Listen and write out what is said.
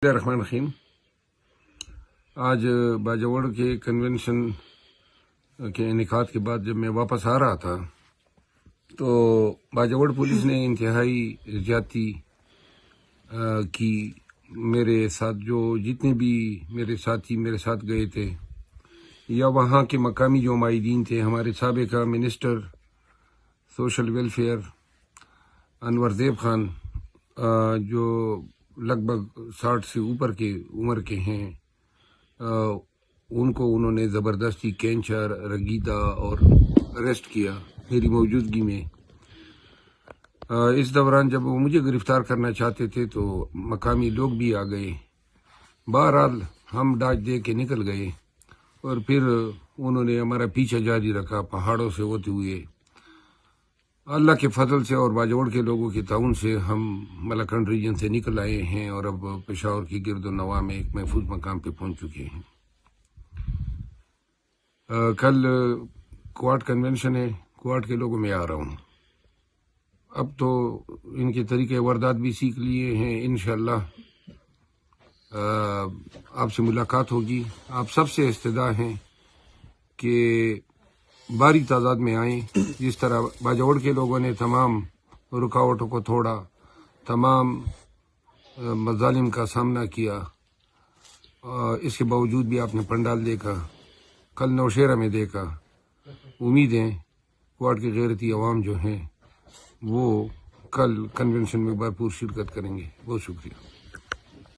الرحمن الرحیم۔ آج باجوڑ کے کنونشن کے انعقاد کے بعد جب میں واپس آ رہا تھا تو باجوڑ پولیس نے انتہائی زیادتی کی میرے ساتھ۔ جو جتنے بھی میرے ساتھی میرے ساتھ گئے تھے یا وہاں کے مقامی جو معاہدین تھے، ہمارے سابقہ منسٹر سوشل ویلفیئر انور دیب خان جو لگ بھگ 60 سے اوپر کے عمر کے ہیں، ان کو انہوں نے زبردستی کینچا رگیدہ اور اریسٹ کیا میری موجودگی میں۔ اس دوران جب وہ مجھے گرفتار کرنا چاہتے تھے تو مقامی لوگ بھی آ گئے۔ بہرحال ہم ڈاج دے کے نکل گئے اور پھر انہوں نے ہمارا پیچھا جاری رکھا پہاڑوں سے ہوتے ہوئے۔ اللہ کے فضل سے اور باجوڑ کے لوگوں کے تعاون سے ہم ملاکنڈ ریجن سے نکل آئے ہیں اور اب پشاور کی گرد و نواح میں ایک محفوظ مقام پہ پہنچ چکے ہیں۔ کل کوارٹ کنونشن ہے، کوارٹ کے لوگوں میں آ رہا ہوں۔ اب تو ان کے طریقے واردات بھی سیکھ لیے ہیں۔ انشاءاللہ آپ سے ملاقات ہوگی۔ آپ سب سے استدعا ہیں کہ باری تعداد میں آئیں۔ جس طرح باجوڑ کے لوگوں نے تمام رکاوٹوں کو توڑا، تمام مظالم کا سامنا کیا، اس کے باوجود بھی آپ نے پنڈال دیکھا، کل نوشہرہ میں دیکھا۔ امید ہے کوارٹ کے غیرتی عوام جو ہیں وہ کل کنونشن میں بھرپور شرکت کریں گے۔ بہت شکریہ۔